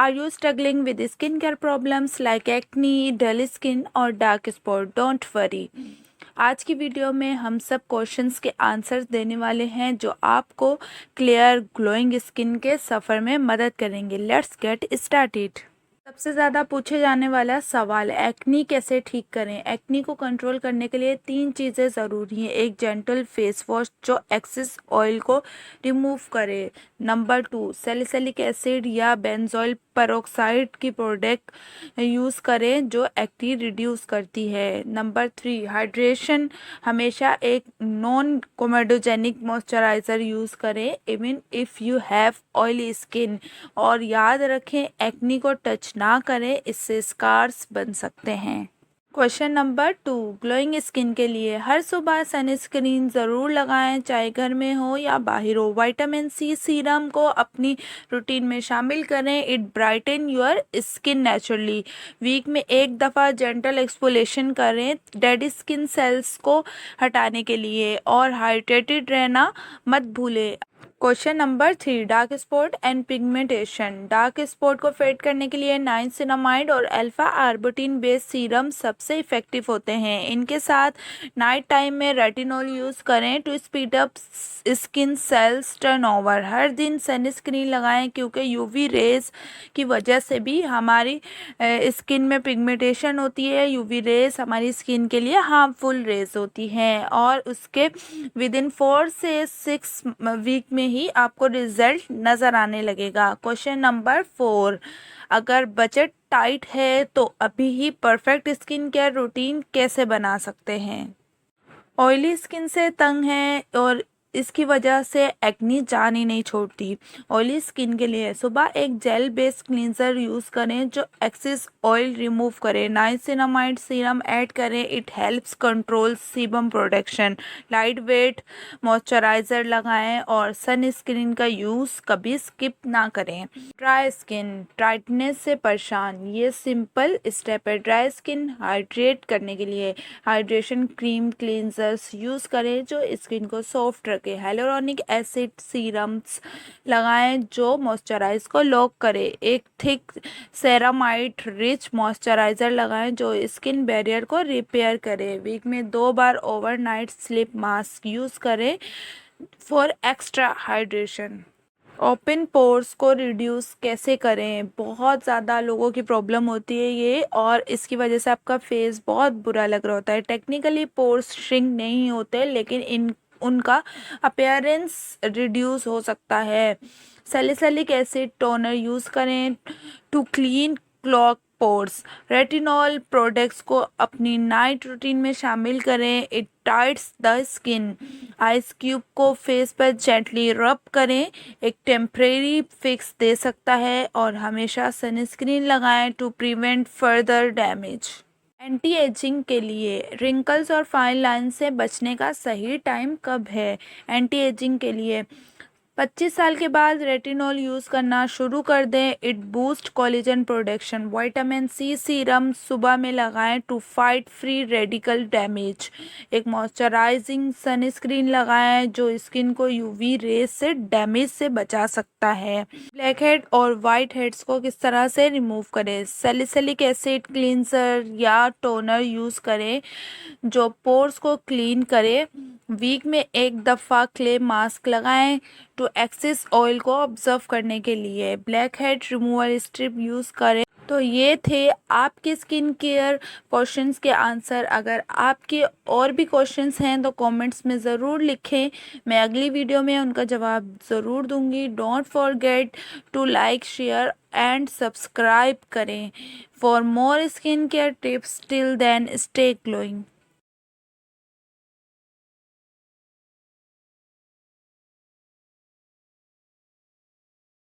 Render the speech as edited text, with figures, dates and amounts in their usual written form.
Are you struggling with skincare problems like acne, dull skin और dark spot? Don't worry. आज की video में हम सब क्वेश्चंस के आंसर्स देने वाले हैं जो आपको क्लियर ग्लोइंग स्किन के सफ़र में मदद करेंगे। Let's get started. सबसे ज़्यादा पूछे जाने वाला सवाल, एक्नी कैसे ठीक करें। एक्नी को कंट्रोल करने के लिए 3 चीज़ें ज़रूरी हैं। एक जेंटल फेस वॉश जो एक्सेस ऑयल को रिमूव करे। नंबर 2, सैलिसिलिक एसिड या बेंजोइल पेरोक्साइड की प्रोडक्ट यूज़ करें जो एक्नी रिड्यूस करती है। नंबर 3, हाइड्रेशन, हमेशा एक नॉन कोमेडोजेनिक मॉइस्चराइज़र यूज़ करें even if you have oily skin. और याद रखें, एक्नी को टच ना करें, इससे स्कार्स बन सकते हैं। क्वेश्चन नंबर 2, ग्लोइंग स्किन के लिए हर सुबह सनस्क्रीन ज़रूर लगाएं, चाहे घर में हो या बाहर हो। विटामिन सी सीरम को अपनी रूटीन में शामिल करें, it brighten your skin naturally. Week में एक दफ़ा जेंटल एक्सफोलिएशन करें डेड स्किन सेल्स को हटाने के लिए, और हाइड्रेटेड रहना मत भूलें। Question number 3, dark spot and pigmentation. Dark spot को फेड करने के लिए नाइसिनामाइड और अल्फा आर्बुटिन बेस्ड सीरम सबसे इफेक्टिव होते हैं। इनके साथ नाइट टाइम में रेटिनॉल यूज़ करें to speed up skin cells turnover. हर दिन सनस्क्रीन लगाएं क्योंकि यूवी रेज की वजह से भी हमारी स्किन में पिगमेंटेशन होती है। यूवी रेज हमारी स्किन के लिए हार्मफुल रेज होती हैं और उसके विद इन 4 से 6 वीक में ही आपको रिजल्ट नज़र आने लगेगा। क्वेश्चन नंबर 4, अगर बजट टाइट है तो अभी ही परफेक्ट स्किन केयर रूटीन कैसे बना सकते हैं। ऑयली स्किन से तंग है और इसकी वजह से एक्नी जान ही नहीं छोड़ती। ऑयली स्किन के लिए सुबह एक जेल बेस्ड क्लींजर यूज़ करें जो एक्सेस ऑयल रिमूव करे। नाइसिनामाइड सीरम ऐड करें, it helps control sebum production. Light weight moisturiser लगाएं और सन स्क्रीन का यूज़ कभी स्किप ना करें। ड्राई स्किन, टाइटनेस से परेशान, ये सिंपल स्टेप है। ड्राई स्किन हाइड्रेट करने के लिए हाइड्रेशन क्रीम क्लींजर्स यूज़ करें जो स्किन को सॉफ्ट रखें। हाइलुरोनिक एसिड सीरम्स लगाएं जो मॉइस्चराइज को लॉक करे। एक थिक सेरामाइड रिच मॉइस्चराइज़र लगाएं जो स्किन बैरियर को रिपेयर करे। वीक में 2 बार ओवरनाइट स्लीप मास्क यूज़ करें for extra hydration. Open pores को रिड्यूस कैसे करें। बहुत ज़्यादा लोगों की प्रॉब्लम होती है ये, और इसकी वजह से आपका फेस बहुत बुरा लग रहा होता है। टेक्निकली पोर्स श्रिंक नहीं होते, लेकिन उनका अपीयरेंस रिड्यूस हो सकता है। सैलिसिलिक एसिड टोनर यूज़ करें to clean clog pores. Retinol products को अपनी नाइट रूटीन में शामिल करें, it tights the skin. Ice cube को फेस पर जेंटली रब करें, एक टेम्परेरी फिक्स दे सकता है। और हमेशा सनस्क्रीन लगाएं to prevent further damage. Anti aging के लिए रिंकल्स और फाइन लाइन से बचने का सही टाइम कब है। एंटी एजिंग के लिए 25 साल के बाद रेटिनॉल यूज़ करना शुरू कर दें, it boost collagen production. Vitamin C serum सुबह में लगाएं to fight free radical damage. एक मॉइस्चराइजिंग सनस्क्रीन लगाएं जो स्किन को यूवी रेज से डैमेज से बचा सकता है। ब्लैक हेड और वाइट हेड्स को किस तरह से रिमूव करें। सैलिसिलिक एसिड क्लींजर या टोनर यूज़ करें जो पोर्स को क्लीन करे। वीक में एक दफ़ा क्ले मास्क लगाएं टू एक्सेस ऑयल को ऑब्जर्व करने के लिए। Black head removal strip use करें। तो ये थे आपके स्किन केयर क्वेश्चंस के आंसर। अगर आपके और भी क्वेश्चंस हैं तो कमेंट्स में ज़रूर लिखें, मैं अगली वीडियो में उनका जवाब ज़रूर दूंगी। Don't forget to like, share and subscribe करें for more skin care tips. Till then stay glowing.